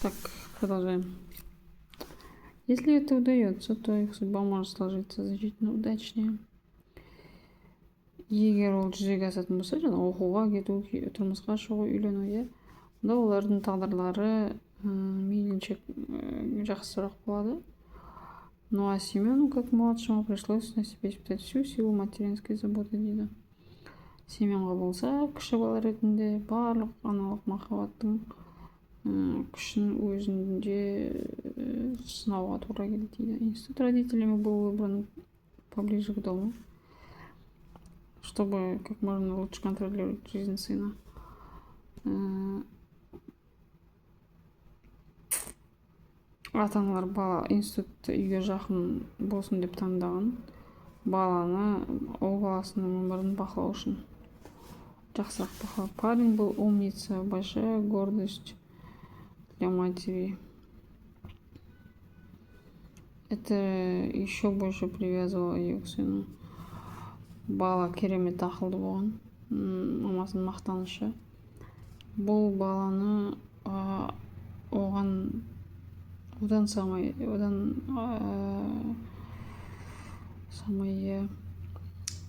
Так, продолжаем. Если это удается, то их судьба может сложиться значительно удачнее. Егер ол жүзеге асатын болса, жаңа оқуға кету, тұрмысқа шығу, үйлену, онда олардың тағдырлары мейлінше жақсырақ болады. Ну а Семену, как младшему, пришлось на себе испытать всю силу материнской заботы дейді. Семенға болса, кіші бала ретінде барлық аналық махаббаттың күшін өзінде сынауға тура келді дейді. Институт родителями был выбран поближе к дому, чтобы как можно лучше контролировать жизнь сына. Ата-аналар бала институт үйге жақын болсын деп таңдаған, баланы ол баласының өмірін бақылау үшін жақсырақ бақылау. Парень был умница, большая гордость для матери. Это еще больше привязывало ее к сыну. Бала керемет ақылды болған, мамасының мақтанышы. Бұл баланы одан самай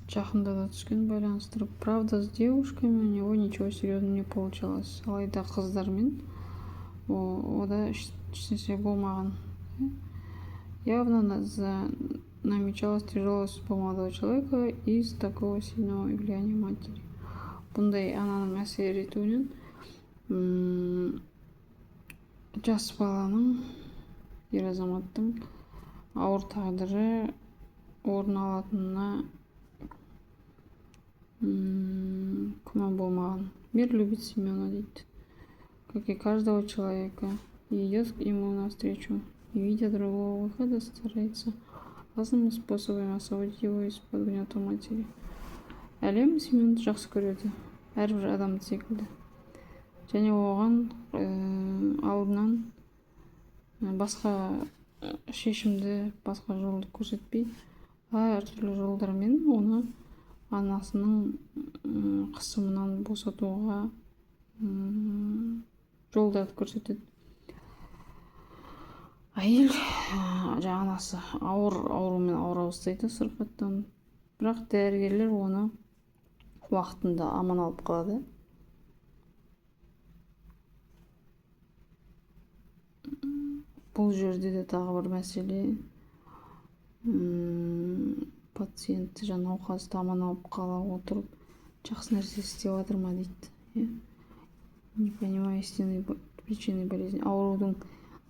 жақындата түскен, байланыстырып. Правда, с девушками у него ничего серьезного не получалось. Алайда қыздармен ода ештеңе болмаған. Явно намечалась тяжелая судьба молодого человека из такого сильного влияния матери. Бұндай ананың әсер етуінен жас баланың, ер азаматтың ауыр тағдыры орын алатынына күмән болмаған. Мир любит Семена, дейді. Как и каждого человека, и идет ему навстречу, и видя другого выхода, старается разными способами освободить его из-под гнета матери. Әлем Семенді жақсы көреді, әрбір адамды секілді. Және оған алдынан басқа шешімді, басқа жолды көрсетпей, әртүрлі жолдармен оны анасының қысымынан босатуға жолдарды көрсетеді. Әйел анасы аурумен ауыра бастайды, сырқаттан. Бірақ дәрігерлер оны уақытында аман алып қалады. Бұл жерде де тағы бір мәселе, пациентті науқасты аман алып қала отырып жақсы нәрсе істеп жатыр ма дейді. Не понимаю истинной причины болезни. Аурудың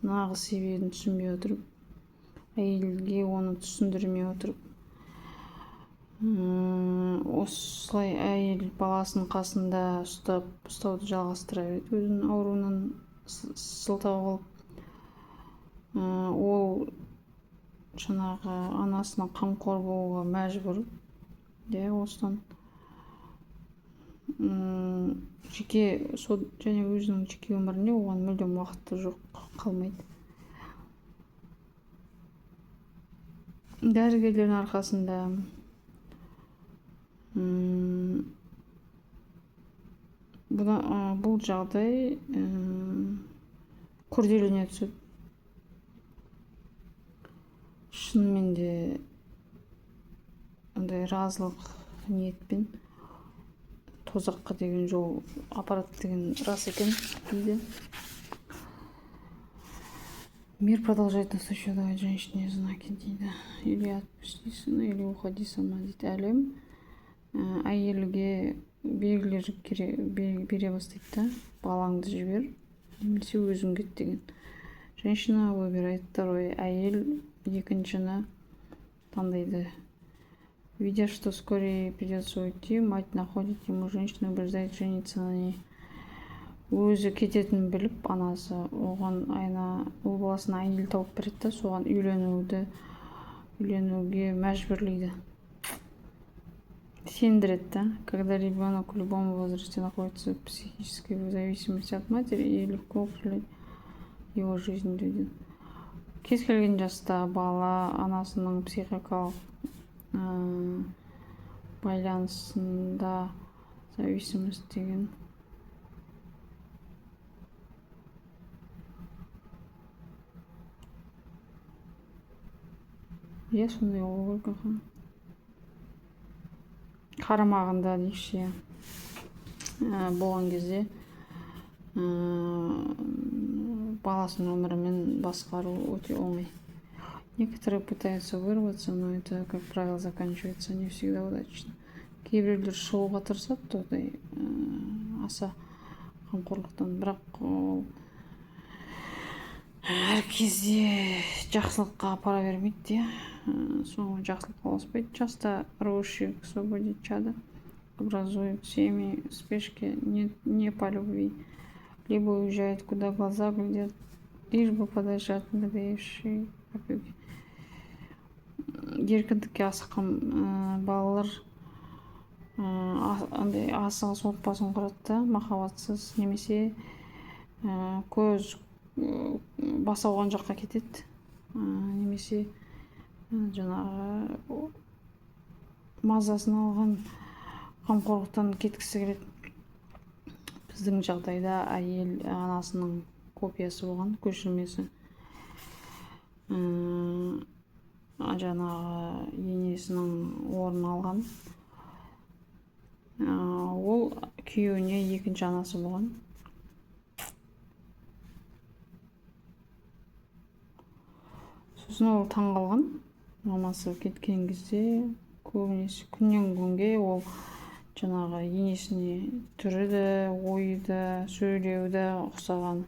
нағыз себебін түсінбей отырып, әйелге оны түсіндірмей отырып, осылай әйел баласының қасында ұстауды жалғастыра береді, өзінің ауруынан сылтау қылып. Ол жаңағы анасына қамқор болуға мәжбүр. Осыдан және өзінің жеке өміріне оған мүлдем уақыты жоқ қалмайды. Дәрігерлердің арқасында бұл жағдай күрделене түседі. Шынымен де ондай разылық ниетпен тозаққа деген жол апарады деген рас екен дейді. Мир продолжает нас еще давать женщине знаки, дейді. Или отпусти сына, или уходи сама, дейді. Әлем әйелге белгілер бере бастайды да, балаңды жібер, немесе өзің кет деген. Женщина выбирает второе, әйел екіншіні таңдайды. Видя, что вскоре придется уйти, мать находит ему женщину и убеждает жениться на ней. Өзі кететінін біліп, анасы оған ол баласына әйел тауып береді, соған үйленуге мәжбүрлейді. Сендіреді. Когда ребенок в любом возрасте находится в психической зависимости от матери, ей легко управлять его жизнью, дейді. Кез келген жаста бала анасының психикалық байланысында зависимость деген иә, сондай болу керек. Қарамағында дейікші, болған кезде баласының өмірімен басқару өте оңай. Некоторые пытаются вырваться, но это, как правило, заканчивается не всегда удачно. Кейбіреулер шығуға тырысады тоқтай аса қамқорлықтан, бірақ әр кезде жақсылыққа апара бермейді. Соңы жақсылыққа ұласпайды. Часто рвущие к свободе чада образуют семьи в спешке не по любви, либо уезжают, куда глаза глядят, лишь бы подальше от надоевшей опеки. Еркіндікке асыққан балалар андай асығыс отбасын құрады да, махаббатсыз немесе көз бас ауған жаққа кетеді, немесе жаңағы мазасын алған қамқорлықтан кеткісі келеді. Біздің жағдайда әйел анасының копиясы болған, көшірмесі. Жаңағы енесінің орнын алған. Ол күйеуіне екінші анасы болған. Сосын ол таңғалған, мамасы кеткен кезде көбінесе күннен күнге ол жаңағы енесіне түрі, ойы, сөйлеуі ұқсаған.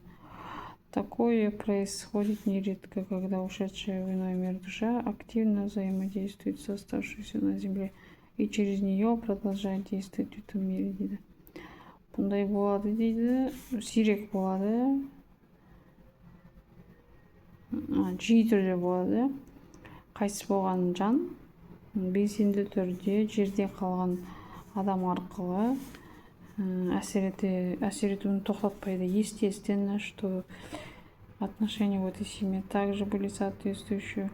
Такое происходит нередко, когда ушедшая в иной мир душа активно взаимодействует с оставшейся на земле и через нее продолжает действовать в этом мире, дейді. Бұндай болады, дейді, сирек болады, жиі түрде болады. Қайтыс болған жан белсенді түрде жерде қалған адам арқылы әсер етуін тоқтатпайды. Естественно, что отношения в этой семье также были соответствующие.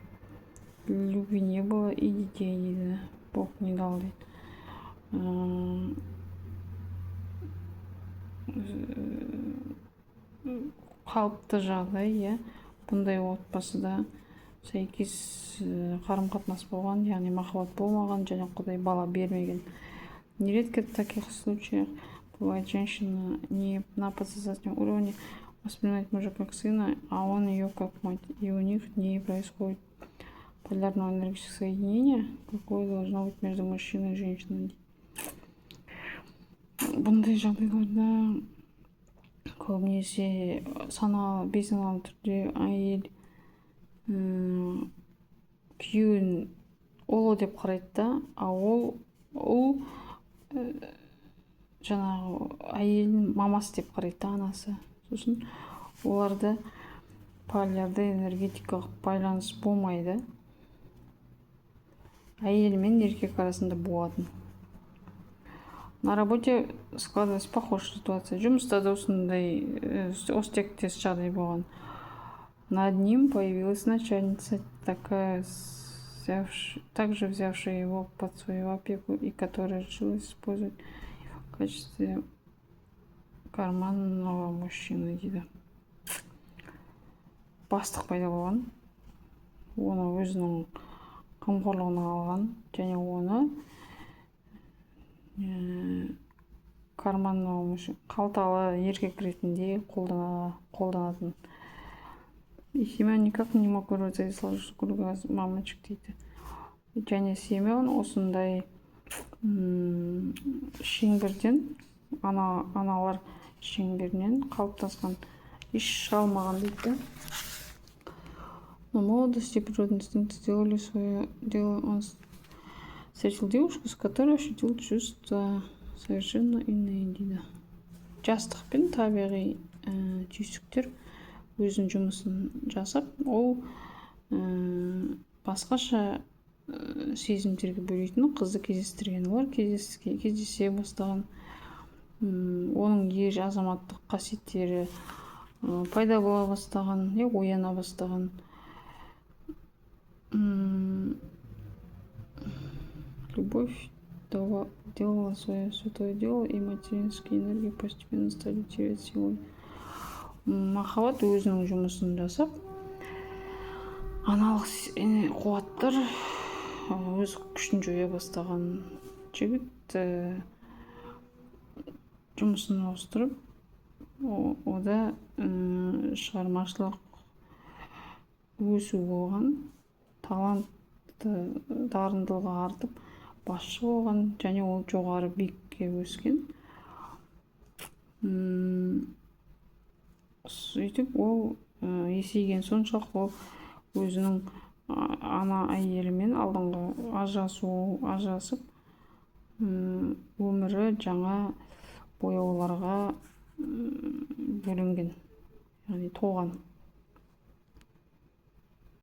Любви не было и детей, дейді. Бог не дал, дейді. Қалыпты жағдай, бұндай отбасыда сәйкес қарым-қатынас болған, яғни махаббат болмаған, және Құдай бала бермеген. Нередко в таких случаях бывает, женщина не на подсознательном уровне воспринимает мужа как сына, а он ее как мать, и у них не происходит полярного энергетического соединения, какое должно быть между мужчиной и женщиной. Бұндай жағдайларда көбінесе бейсаналы түрде әйел күйеуін ұлы деп қарайды да, а ол жаңағы әйелін мамасы деп қарайды да, анасы. Сосын оларда полярды энергетикалық байланыс болмайды. Әйел мен еркек арасында болатын. На работе складывается похожая ситуация. Жұмыста да осындай осы тектес жағдай болған. Над ним появилась начальница, также взявшая его под свою опеку и которая решила использовать в качестве карманного мужчины, дейді. Бастық пайда болған, оны өзінің қамқорлығына алған, және оны карманного мужчина, қалталы еркек ретінде қолданатын. И Семен никак не мог вырваться из круга мамочек, дейді. Және Семен осындай шеңберден, аналар шеңберінен қалыптасқан, еш шыға алмаған, дейді. Но молодость и природный инстинкт сделали свое дело. Он встретил девушку, с которой ощутил чувства совершенно иные, дейді. Жастық пен табиғи түйсіктер өзінің жұмысын жасап, ол басқаша сезімдерге бөлейтін қызды кездестірген. Олар кездесе бастаған, оның ер азаматтық қасиеттері пайда бола бастаған, ояна бастаған. Любовь делала свое святое дело, и материнские энергии постепенно стали терять. Махаббат өзінің жұмысын жасап, аналық қуаттар өз күшін жоя бастаған жігіт жұмысын ауыстырып, ода шығармашылық өсу болған, таланты дарындылығы артып басшы болған, және ол жоғары биікке өскен. Сөйтіп ол есейген соншалық ол өзінің ана әйелімен алдыңғы ажырасып, өмірі жаңа бояуларға бөленген, яғни толған.